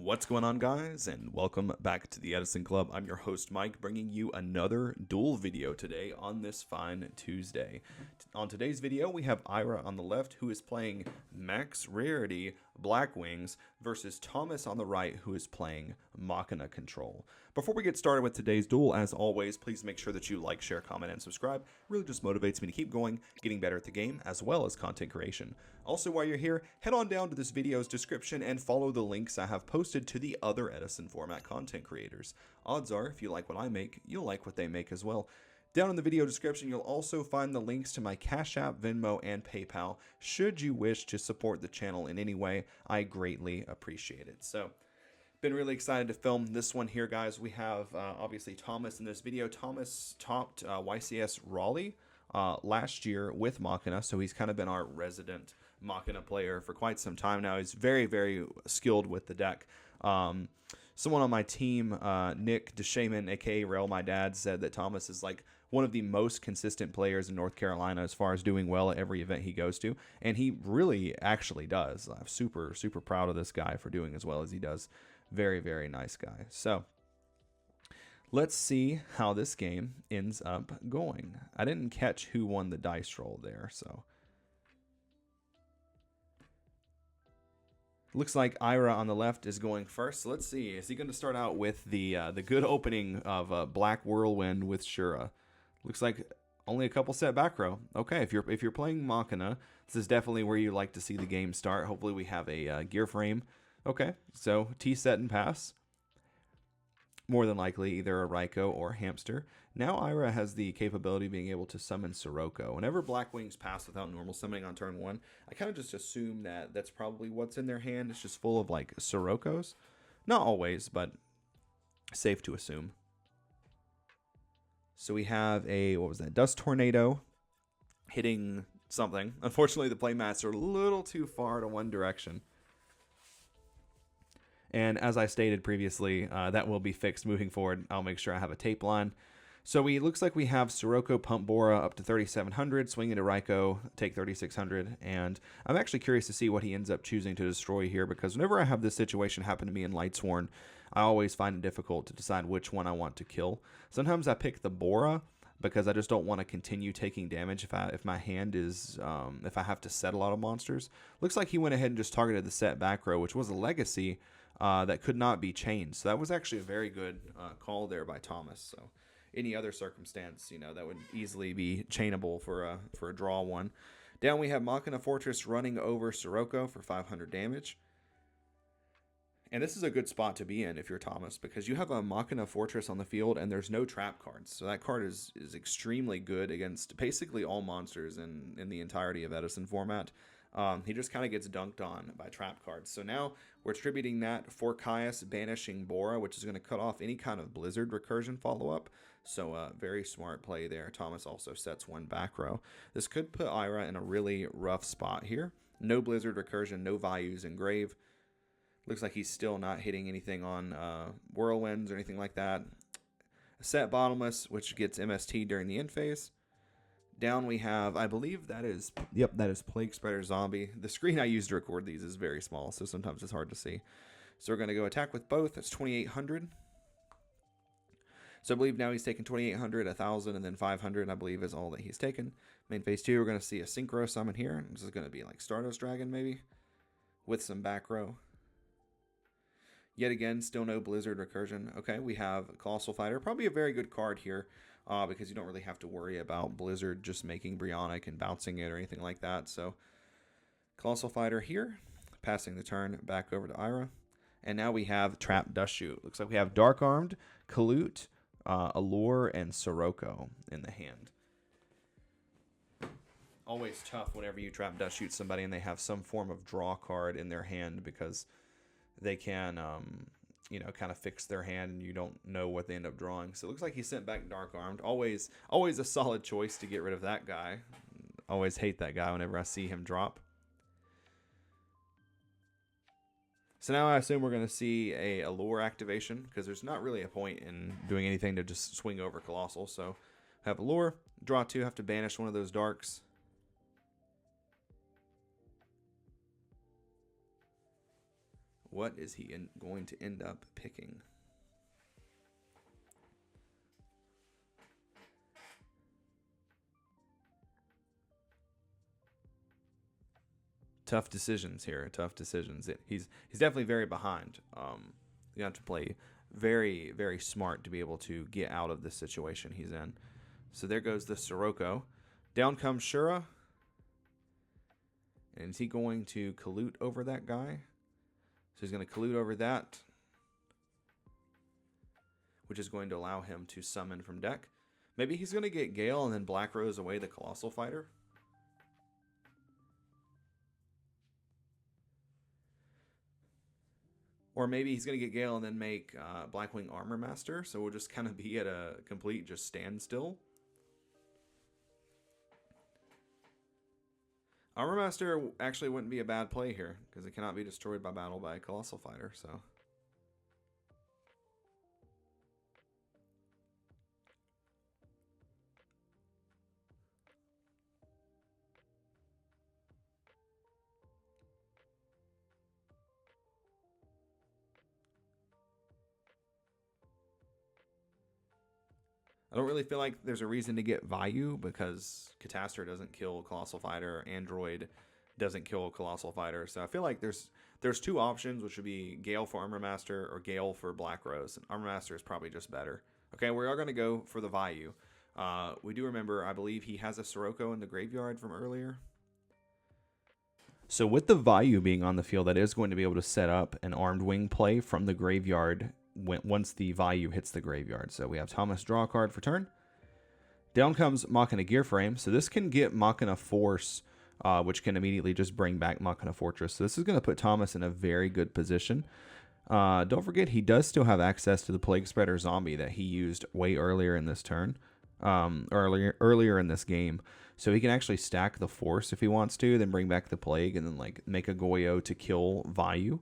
What's going on, guys, and welcome back to the Edison Club. I'm your host, Mike, bringing you another duel video today on this fine Tuesday. On today's video, we have Ira on the left, who is playing Max Rarity Blackwings, versus Thomas on the right, who is playing Machina Control. Before we get started with today's duel, as always, please make sure that you like, share, comment, and subscribe. It really just motivates me to keep going, getting better at the game, as well as content creation. Also, while you're here, head on down to this video's description and follow the links I have posted to the other Edison format content creators. Odds are, if you like what I make, you'll like what they make as well. Down in the video description, you'll also find the links to my Cash App, Venmo, and PayPal. Should you wish to support the channel in any way, I greatly appreciate it. So, been really excited to film this one here, guys. We have, obviously, Thomas in this video. Thomas topped YCS Raleigh last year with Machina, so he's kind of been our resident Machina player for quite some time now. He's very, very skilled with the deck. Someone on my team, Nick DeShaman, aka Rail My Dad, said that Thomas is like one of the most consistent players in North Carolina as far as doing well at every event he goes to, and he really actually does. I'm super, super proud of this guy for doing as well as he does. Very, very nice guy. So let's see how this game ends up going. I didn't catch who won the dice roll there, so looks like Ira on the left is going first. So let's see. Is he going to start out with the good opening of Black Whirlwind with Shura? Looks like only a couple set back row. Okay, if you're playing Machina, this is definitely where you like to see the game start. Hopefully we have a gear frame. Okay, so T set and pass. More than likely either a Raikou or Hamster. Now Ira has the capability of being able to summon Sirocco. Whenever Blackwings pass without normal summoning on turn 1, I kind of just assume that that's probably what's in their hand. It's just full of like Siroccos. Not always, but safe to assume. So we have a, what was that, Dust Tornado hitting something. Unfortunately, the playmats are a little too far to one direction. And as I stated previously, that will be fixed moving forward. I'll make sure I have a tape line. So looks like we have Sirocco Pump Bora up to 3,700, swing into Raikou, take 3,600. And I'm actually curious to see what he ends up choosing to destroy here, because whenever I have this situation happen to me in Lightsworn, I always find it difficult to decide which one I want to kill. Sometimes I pick the Bora because I just don't want to continue taking damage if my hand is, if I have to set a lot of monsters. Looks like he went ahead and just targeted the set back row, which was a legacy that could not be changed. So that was actually a very good call there by Thomas. So any other circumstance, you know, that would easily be chainable for a draw one. Down we have Machina Fortress running over Sirocco for 500 damage. And this is a good spot to be in if you're Thomas, because you have a Machina Fortress on the field and there's no trap cards. So that card is extremely good against basically all monsters in the entirety of Edison format. He just kind of gets dunked on by trap cards. So now we're attributing that for Caius banishing Bora, which is going to cut off any kind of Blizzard recursion follow-up. So very smart play there. Thomas also sets one back row. This could put Ira in a really rough spot here. No Blizzard recursion, no values in grave. Looks like he's still not hitting anything on Whirlwinds or anything like that. Set Bottomless, which gets MST during the end phase. Down we have, I believe that is, yep, that is Plague Spreader Zombie. The screen I use to record these is very small, so sometimes it's hard to see. So we're going to go attack with both. That's 2,800. So I believe now he's taken 2,800, 1,000, and then 500, I believe, is all that he's taken. Main phase 2, we're going to see a Synchro Summon here. This is going to be like Stardust Dragon, maybe, with some back row. Yet again, still no Blizzard recursion. Okay, we have Colossal Fighter. Probably a very good card here because you don't really have to worry about Blizzard just making Brionic and bouncing it or anything like that. So, Colossal Fighter here. Passing the turn back over to Ira. And now we have Trap Dust Shoot. Looks like we have Dark Armed, Kalut, Allure, and Sirocco in the hand. Always tough whenever you Trap Dust Shoot somebody and they have some form of draw card in their hand, because they can, you know, kind of fix their hand and you don't know what they end up drawing. So it looks like he sent back Dark Armed. Always a solid choice to get rid of that guy. Always hate that guy whenever I see him drop. So now I assume we're going to see a Allure activation, because there's not really a point in doing anything to just swing over Colossal. So have Allure, draw 2, have to banish one of those darks. What is he going to end up picking? Tough decisions here. Tough decisions. He's definitely very behind. You have to play very, very smart to be able to get out of this situation he's in. So there goes the Sirocco. Down comes Shura. And is he going to collude over that guy? So he's going to collude over that, which is going to allow him to summon from deck. Maybe he's going to get Gale and then Black Rose away the Colossal Fighter. Or maybe he's going to get Gale and then make Blackwing Armor Master. So we'll just kind of be at a complete just standstill. Armor Master actually wouldn't be a bad play here, because it cannot be destroyed by battle by a Colossal Fighter, so... I don't really feel like there's a reason to get value, because Catastor doesn't kill Colossal Fighter, Android doesn't kill Colossal Fighter. So I feel like there's two options, which would be Gale for Armor Master or Gale for Black Rose. And Armor Master is probably just better. Okay, we are going to go for the value. We do remember, I believe he has a Sirocco in the graveyard from earlier. So with the value being on the field, that is going to be able to set up an Armed Wing play from the graveyard once the value hits the graveyard. So we have Thomas draw a card for turn. Down comes Machina Gear Frame. So this can get Machina Force, which can immediately just bring back Machina Fortress. So this is going to put Thomas in a very good position. Don't forget, he does still have access to the Plague Spreader Zombie that he used way earlier in this turn, earlier in this game. So he can actually stack the Force if he wants to, then bring back the Plague, and then like make a Goyo to kill Vayu.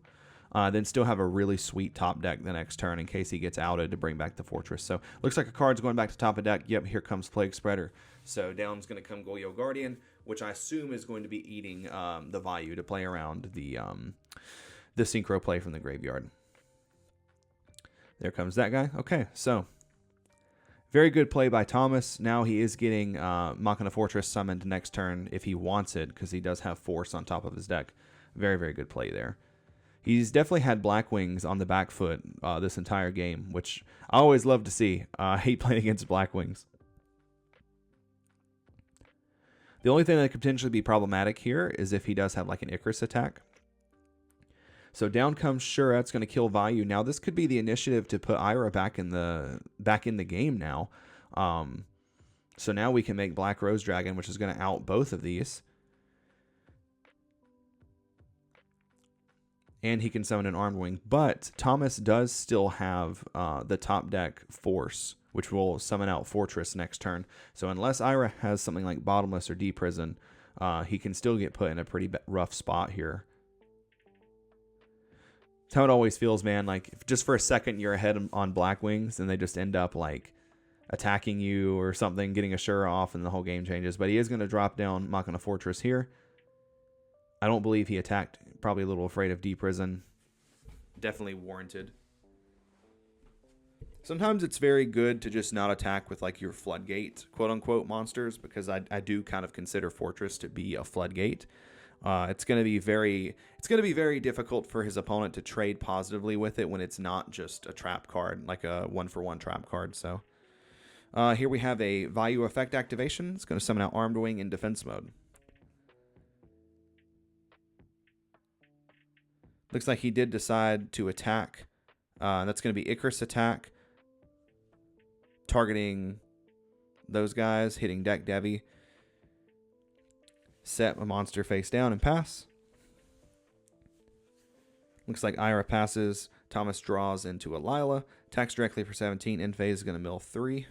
Then still have a really sweet top deck the next turn in case he gets outed to bring back the Fortress. So looks like a card's going back to top of deck. Yep, here comes Plague Spreader. So down's going to come Goyo Guardian, which I assume is going to be eating the value to play around the Synchro play from the graveyard. There comes that guy. Okay, so very good play by Thomas. Now he is getting Machina Fortress summoned next turn if he wants it, because he does have Force on top of his deck. Very, very good play there. He's definitely had Blackwings on the back foot this entire game, which I always love to see. I hate playing against Blackwings. The only thing that could potentially be problematic here is if he does have like an Icarus attack. So down comes Shura. It's going to kill Vayu. Now this could be the initiative to put Ira back in the game now. So now we can make Black Rose Dragon, which is going to out both of these. And he can summon an Armed Wing. But Thomas does still have the top deck Force, which will summon out Fortress next turn. So unless Ira has something like Bottomless or D-Prison, he can still get put in a pretty rough spot here. That's how it always feels, man. Like, if just for a second you're ahead on Blackwings, and they just end up like attacking you or something, getting a Shura off, and the whole game changes. But he is going to drop down Machina Fortress here. I don't believe he attacked. Probably a little afraid of D-Prison. Definitely warranted. Sometimes it's very good to just not attack with like your floodgate, quote unquote, monsters, because I do kind of consider Fortress to be a floodgate. It's going to be very difficult for his opponent to trade positively with it when it's not just a trap card, like a 1-for-1 trap card. So here we have a value effect activation. It's going to summon out Armed Wing in defense mode. Looks like he did decide to attack. That's going to be Icarus attack, targeting those guys, hitting deck Devi. Set a monster face down and pass. Looks like Ira passes. Thomas draws into a Lila. Attacks directly for 17. End phase is going to mill 3.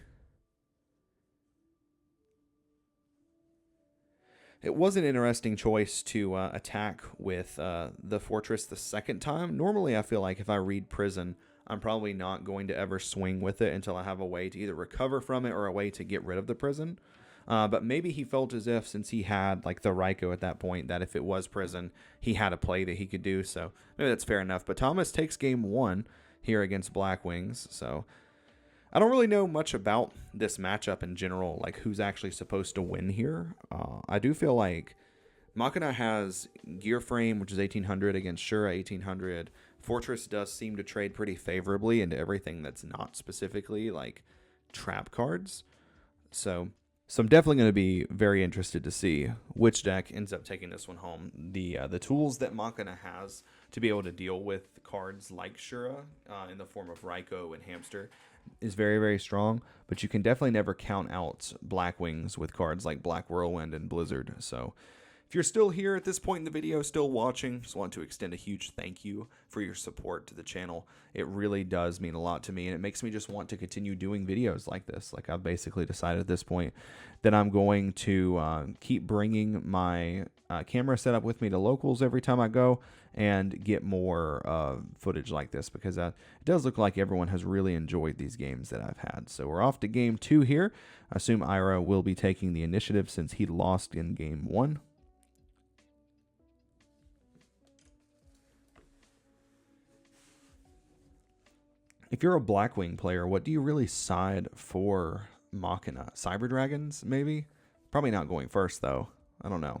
It was an interesting choice to attack with the Fortress the second time. Normally, I feel like if I read Prison, I'm probably not going to ever swing with it until I have a way to either recover from it or a way to get rid of the Prison. But maybe he felt as if, since he had like the Raikou at that point, that if it was prison, he had a play that he could do. So maybe that's fair enough. But Thomas takes game 1 here against Blackwings. So I don't really know much about this matchup in general, like who's actually supposed to win here. I do feel like Machina has Gear Frame, which is 1800, against Shura 1800. Fortress does seem to trade pretty favorably into everything that's not specifically like trap cards. So I'm definitely going to be very interested to see which deck ends up taking this one home. The tools that Machina has to be able to deal with cards like Shura in the form of Raikou and Hamster is very, very strong, but you can definitely never count out Blackwings with cards like Black Whirlwind and Blizzard. So if you're still here at this point in the video, still watching, just want to extend a huge thank you for your support to the channel. It really does mean a lot to me, and it makes me just want to continue doing videos like this. Like, I've basically decided at this point that I'm going to keep bringing my camera setup with me to locals every time I go and get more footage like this, because it does look like everyone has really enjoyed these games that I've had. So we're off to game 2 here. I assume Ira will be taking the initiative since he lost in game 1. If you're a Blackwing player, what do you really side for Machina? Cyber Dragons, maybe? Probably not going first, though. I don't know.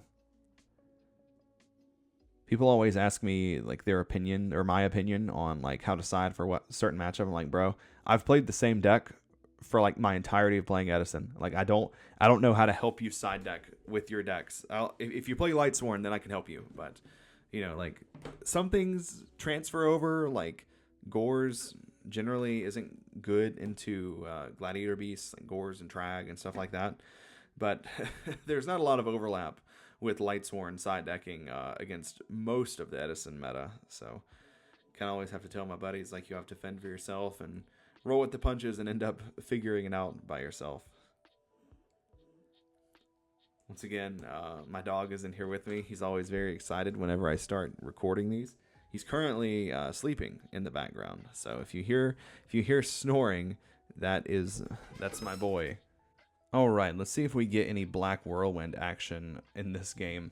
People always ask me like their opinion or my opinion on like how to side for what certain matchup. I'm like, bro, I've played the same deck for like my entirety of playing Edison. Like, I don't know how to help you side deck with your decks. If you play Lightsworn, then I can help you. But you know, like, some things transfer over. Like Gores generally isn't good into Gladiator Beasts, like Gores and Trag and stuff like that. But there's not a lot of overlap with Lightsworn side decking against most of the Edison meta. So kind of always have to tell my buddies, like, you have to fend for yourself and roll with the punches and end up figuring it out by yourself. Once again, my dog is in here with me. He's always very excited whenever I start recording these. He's currently sleeping in the background. So if you hear snoring, that's my boy. All right, let's see if we get any Black Whirlwind action in this game.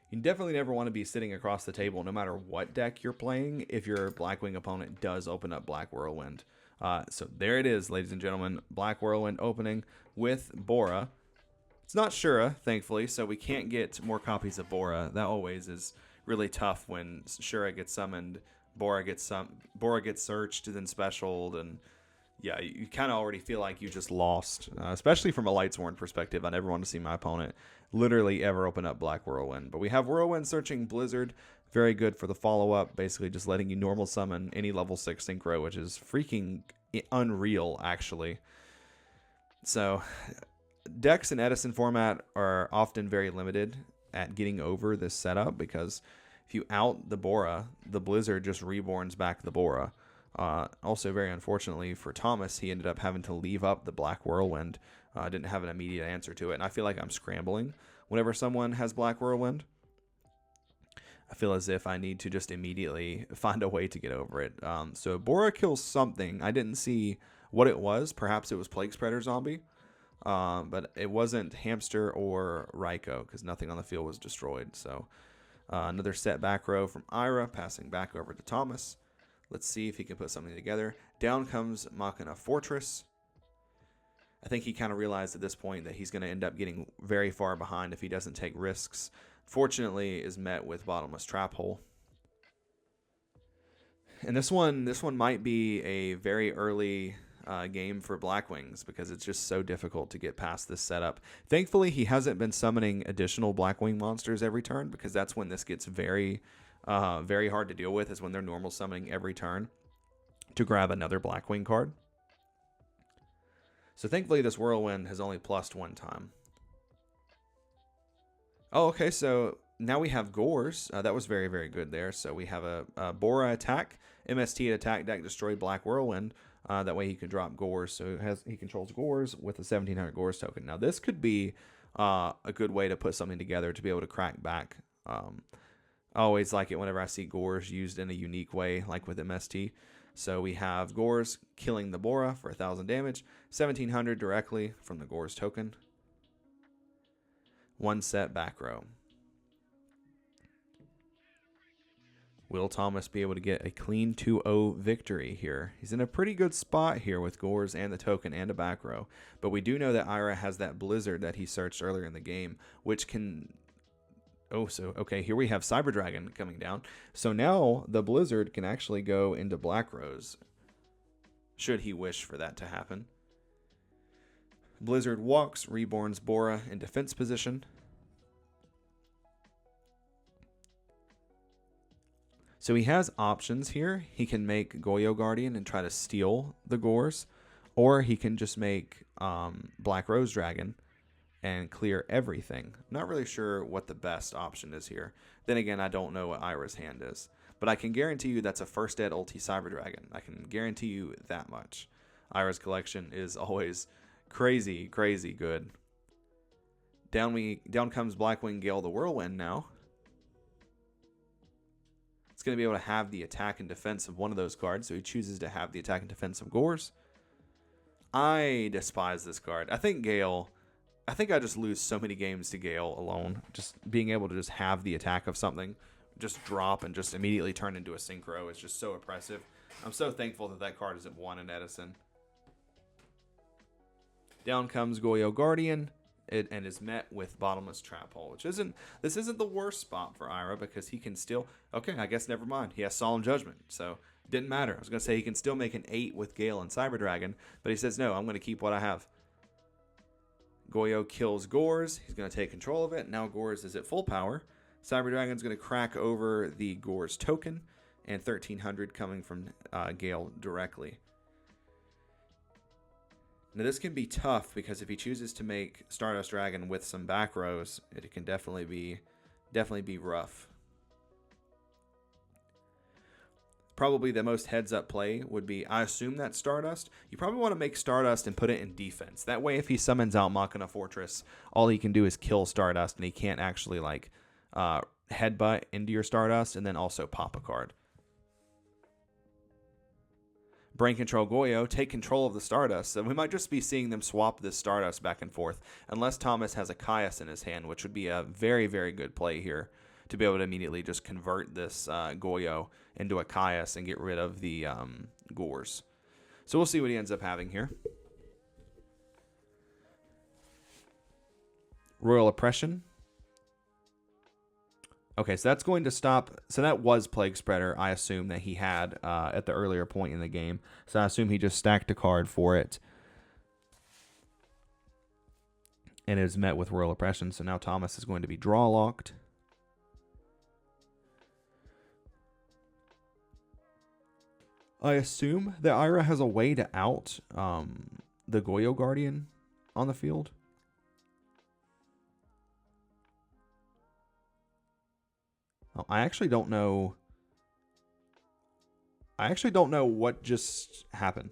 You definitely never want to be sitting across the table no matter what deck you're playing if your Blackwing opponent does open up Black Whirlwind. So there it is, ladies and gentlemen. Black Whirlwind opening with Bora. It's not Shura, thankfully, so we can't get more copies of Bora. That always is really tough when Shura gets summoned, Bora gets searched and then specialed, and yeah, you kind of already feel like you just lost, especially from a Lightsworn perspective. I never want to see my opponent literally ever open up Black Whirlwind. But we have Whirlwind searching Blizzard. Very good for the follow-up, basically just letting you normal summon any level 6 synchro, which is freaking unreal, actually. So decks in Edison format are often very limited at getting over this setup, because if you out the Bora, the Blizzard just reborns back the Bora. Also, very unfortunately for Thomas, he ended up having to leave up the Black Whirlwind. Didn't have an immediate answer to it, and I feel like I'm scrambling whenever someone has Black Whirlwind. I feel as if I need to just immediately find a way to get over it. So Bora kills something. I didn't see what it was. Perhaps it was Plague Spreader Zombie, but it wasn't Hamster or Raikou, because nothing on the field was destroyed. So another set back row from Ira, passing back over to Thomas. Let's see if he can put something together. Down comes Machina Fortress. I think he kind of realized at this point that he's going to end up getting very far behind if he doesn't take risks. Fortunately, is met with Bottomless Trap Hole. And this one might be a very early game for Blackwings, because it's just so difficult to get past this setup. Thankfully, he hasn't been summoning additional Blackwing monsters every turn, because that's when this gets very hard to deal with, is when they're normal summoning every turn to grab another Blackwing card. So thankfully this Whirlwind has only plussed one time. Oh, okay, so now we have Gores. That was very, very good there. So we have a Bora attack, MST attack deck, destroy Black Whirlwind. That way he can drop Gores. So he controls Gores with a 1700 Gores token. Now this could be a good way to put something together to be able to crack back. I always like it whenever I see Gores used in a unique way, like with MST. So we have Gores killing the Bora for 1,000 damage, 1,700 directly from the Gores token. One set back row. Will Thomas be able to get a clean 2-0 victory here? He's in a pretty good spot here with Gores and the token and a back row. But we do know that Ira has that Blizzard that he searched earlier in the game, which can... Oh, so, okay, here we have Cyber Dragon coming down. So now the Blizzard can actually go into Black Rose, should he wish for that to happen. Blizzard walks, reborns Bora in defense position. So he has options here. He can make Goyo Guardian and try to steal the Gores, or he can just make Black Rose Dragon and clear everything. I'm not really sure what the best option is here. Then again, I don't know what Ira's hand is. But I can guarantee you that's a first ed ulti Cyber Dragon. I can guarantee you that much. Ira's collection is always crazy, crazy good. Down comes Blackwing Gale the Whirlwind now. It's going to be able to have the attack and defense of one of those cards, so he chooses to have the attack and defense of Gores. I despise this card. I think I just lose so many games to Gale alone. Just being able to just have the attack of something, just drop and just immediately turn into a synchro is just so oppressive. I'm so thankful that that card isn't one in Edison. Down comes Goyo Guardian. And is met with Bottomless Trap Hole, which this isn't the worst spot for Ira because he can still, okay, I guess never mind. He has Solemn Judgment, so it didn't matter. I was going to say he can still make an 8 with Gale and Cyber Dragon, but he says, no, I'm going to keep what I have. Goyo kills Gores. He's going to take control of it. Now Gores is at full power. Cyber Dragon's going to crack over the Gores token, and 1,300 coming from Gale directly. Now this can be tough because if he chooses to make Stardust Dragon with some back rows, it can definitely be rough. Probably the most heads up play would be, I assume that's Stardust. You probably want to make Stardust and put it in defense. That way if he summons out Machina Fortress, all he can do is kill Stardust and he can't actually like headbutt into your Stardust and then also pop a card. Brain Control Goyo, take control of the Stardust. So we might just be seeing them swap this Stardust back and forth, unless Thomas has a Caius in his hand, which would be a very, very good play here to be able to immediately just convert this Goyo into a Caius and get rid of the Gores. So we'll see what he ends up having here. Royal Oppression. Okay, so that's going to stop. So that was Plague Spreader, I assume, that he had at the earlier point in the game. So I assume he just stacked a card for it. And it is met with Royal Oppression. So now Thomas is going to be draw locked. I assume that Ira has a way to out the Goyo Guardian on the field. I actually don't know. What just happened.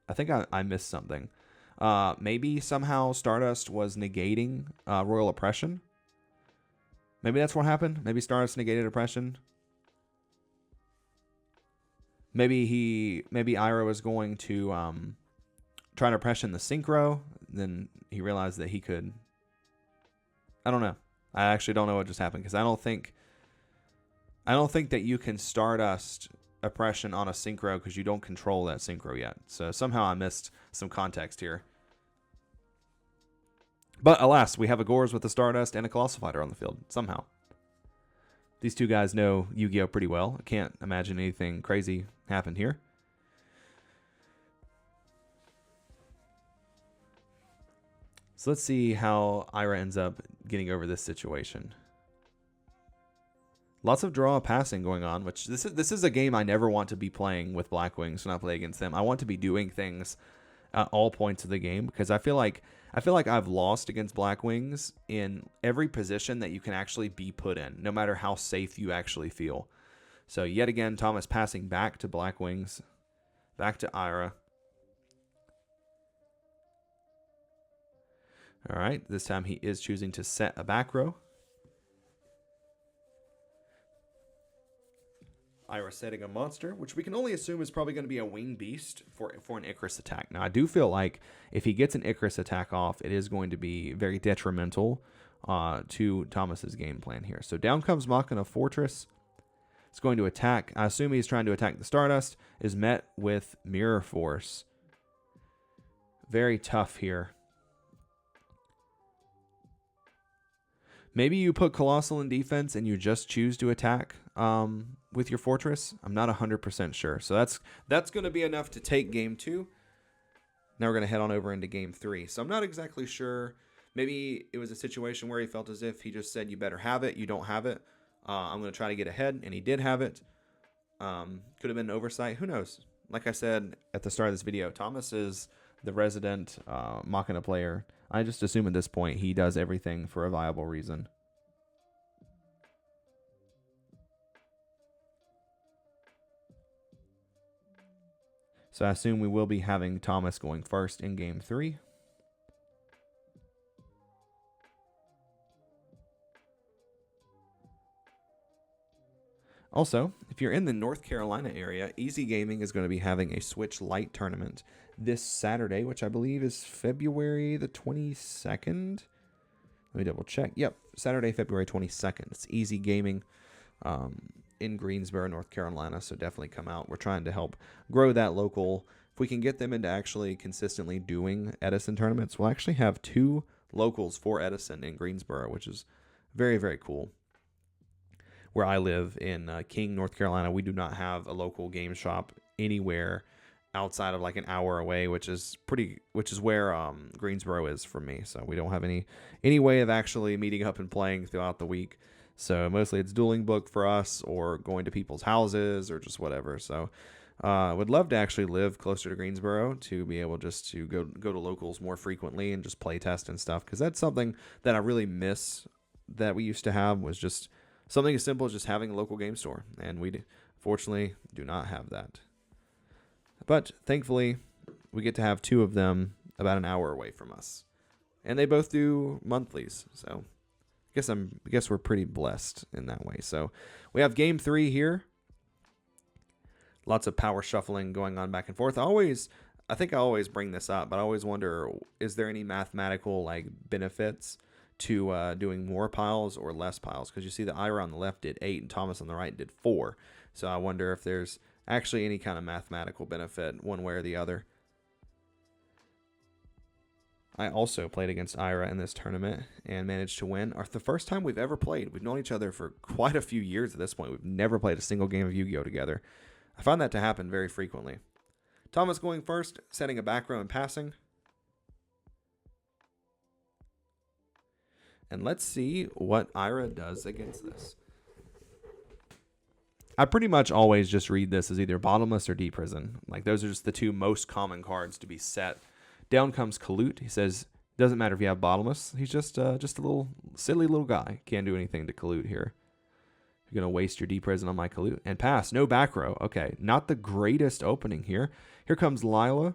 I think I missed something. Maybe somehow Stardust was negating Royal Oppression. Maybe that's what happened. Maybe Stardust negated Oppression. Maybe Ira was going to try to Oppression the Synchro. Then he realized that he could. I don't know. I actually don't know what just happened because I don't think that you can Stardust Oppression on a Synchro because you don't control that Synchro yet. So somehow I missed some context here. But alas, we have a Gores with a Stardust and a Colossal Fighter on the field, somehow. These two guys know Yu-Gi-Oh! Pretty well. I can't imagine anything crazy happened here. So let's see how Ira ends up getting over this situation. Lots of draw passing going on, which this is a game I never want to be playing with Blackwings when I play against them. I want to be doing things at all points of the game because I feel like I've lost against Blackwings in every position that you can actually be put in, no matter how safe you actually feel. So yet again, Thomas passing back to Blackwings, back to Ira. All right, this time he is choosing to set a back row. Ira setting a monster, which we can only assume is probably going to be a winged beast for an Icarus attack. Now, I do feel like if he gets an Icarus attack off, it is going to be very detrimental to Thomas's game plan here. So down comes Machina Fortress. It's going to attack. I assume he's trying to attack the Stardust. Is met with Mirror Force. Very tough here. Maybe you put Colossal in defense and you just choose to attack with your Fortress. I'm not 100% sure. So that's going to be enough to take game 2. Now we're going to head on over into game 3. So I'm not exactly sure. Maybe it was a situation where he felt as if he just said, you better have it. You don't have it. I'm going to try to get ahead. And he did have it. Could have been an oversight. Who knows? Like I said at the start of this video, Thomas is the resident Machina player. I just assume at this point he does everything for a viable reason. So I assume we will be having Thomas going first in game 3. Also, if you're in the North Carolina area, Easy Gaming is going to be having a Switch Lite tournament this Saturday, which I believe is February the 22nd. Let me double check. Yep, Saturday, February 22nd. It's Easy Gaming in Greensboro, North Carolina, so definitely come out. We're trying to help grow that local. If we can get them into actually consistently doing Edison tournaments, we'll actually have 2 locals for Edison in Greensboro, which is very, very cool. Where I live in King, North Carolina, we do not have a local game shop anywhere outside of like an hour away, which is where Greensboro is for me. So we don't have any way of actually meeting up and playing throughout the week. So mostly it's Dueling Book for us, or going to people's houses, or just whatever. So would love to actually live closer to Greensboro to be able just to go to locals more frequently and just play test and stuff, because that's something that I really miss that we used to have, was just something as simple as just having a local game store, and we fortunately do not have that. But thankfully, we get to have 2 of them about an hour away from us, and they both do monthlies. So I guess we're pretty blessed in that way. So we have game 3 here. Lots of power shuffling going on back and forth. I think I always bring this up, but I always wonder, is there any mathematical like benefits to doing more piles or less piles? Because you see the Ira on the left did 8 and Thomas on the right did 4. So I wonder if there's actually any kind of mathematical benefit one way or the other. I also played against Ira in this tournament and managed to win. The first time we've ever played. We've known each other for quite a few years at this point. We've never played a single game of Yu-Gi-Oh! Together. I find that to happen very frequently. Thomas going first, setting a back row and passing. And let's see what Ira does against this. I pretty much always just read this as either Bottomless or Deep Prison. Like, those are just the 2 most common cards to be set. Down comes Kalut. He says, doesn't matter if you have Bottomless. He's just a little silly little guy. Can't do anything to Kalut here. You're going to waste your Deep Prison on my Kalut. And pass. No back row. Okay, not the greatest opening here. Here comes Lila.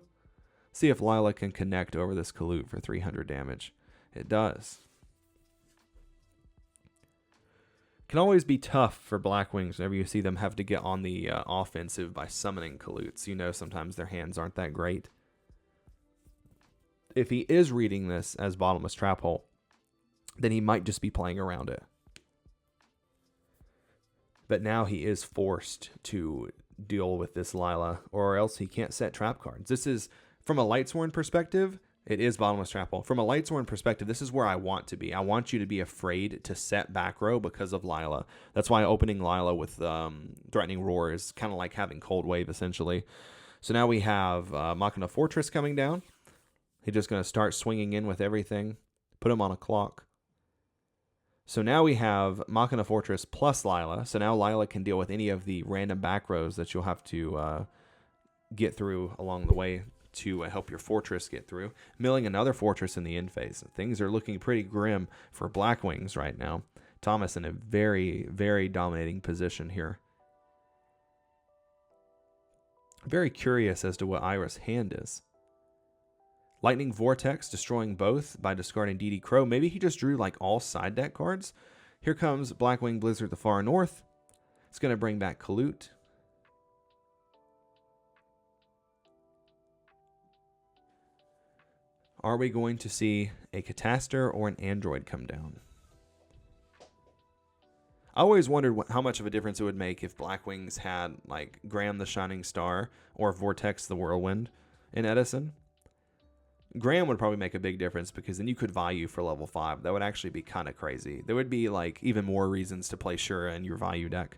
See if Lila can connect over this Kalut for 300 damage. It does. Can always be tough for Blackwings whenever you see them have to get on the offensive by summoning Kaluts. You know, sometimes their hands aren't that great. If he is reading this as Bottomless Trap Hole, then he might just be playing around it. But now he is forced to deal with this Lila, or else he can't set trap cards. This is, from a Lightsworn perspective, it is Bottomless Trap Hole. From a Lightsworn perspective, this is where I want to be. I want you to be afraid to set back row because of Lila. That's why opening Lila with Threatening Roar is kind of like having Cold Wave, essentially. So now we have Machina Fortress coming down. He's just going to start swinging in with everything. Put him on a clock. So now we have Machina Fortress plus Lila. So now Lila can deal with any of the random back rows that you'll have to get through along the way to help your fortress get through. Milling another fortress in the end phase. Things are looking pretty grim for Blackwings right now. Thomas in a very, very dominating position here. Very curious as to what Ira's hand is. Lightning Vortex destroying both by discarding DD Crow. Maybe he just drew like all side deck cards. Here comes Blackwing Blizzard the Far North. It's going to bring back Kalut. Are we going to see a Catastor or an Android come down? I always wondered how much of a difference it would make if Blackwings had like Graham the Shining Star or Vortex the Whirlwind in Edison. Graham would probably make a big difference because then you could value for level 5. That would actually be kind of crazy. There would be like even more reasons to play Shura in your value deck.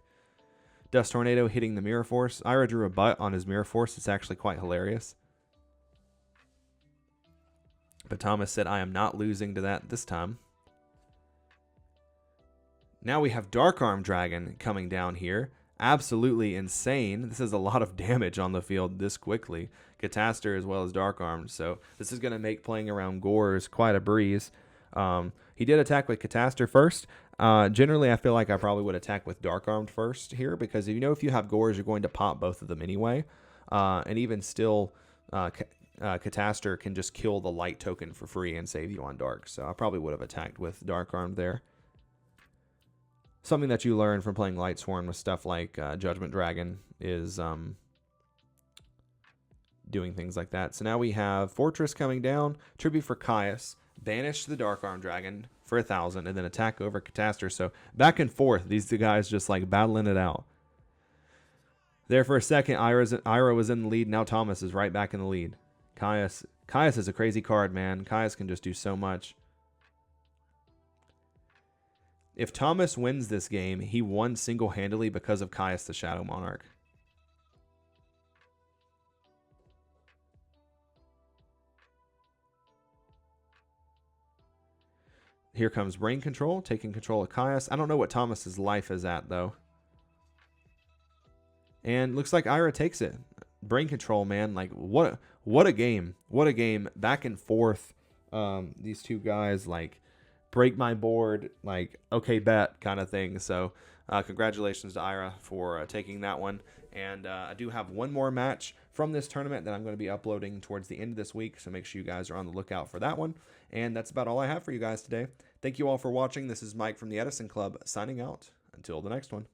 Dust Tornado hitting the Mirror Force. Ira drew a butt on his Mirror Force. It's actually quite hilarious. But Thomas said, I am not losing to that this time. Now we have Dark Arm Dragon coming down here. Absolutely insane. This is a lot of damage on the field this quickly. Cataster as well as Dark Arm. So this is going to make playing around Gores quite a breeze. He did attack with Cataster first. Generally, I feel like I probably would attack with Dark Armed first here because if you have Gores, you're going to pop both of them anyway. And even still, Cataster can just kill the light token for free and save you on Dark. So I probably would have attacked with Dark Armed there. Something that you learn from playing Light Sworn with stuff like Judgment Dragon is doing things like that. So now we have Fortress coming down, Tribute for Caius, banish the Dark Arm Dragon for 1,000, and then attack over Cataster. So back and forth, these two guys just like battling it out. There for a second, Ira was in the lead. Now Thomas is right back in the lead. Caius is a crazy card, man. Caius can just do so much. If Thomas wins this game, he won single-handedly because of Caius the Shadow Monarch. Here comes Brain Control, taking control of Caius. I don't know what Thomas's life is at, though. And looks like Ira takes it. Brain Control, man. Like, what a game. What a game. Back and forth. These two guys, like, break my board, like, okay, bet kind of thing. So congratulations to Ira for taking that one. And I do have one more match from this tournament that I'm going to be uploading towards the end of this week. So make sure you guys are on the lookout for that one. And that's about all I have for you guys today. Thank you all for watching. This is Mike from the Edison Club signing out. Until the next one.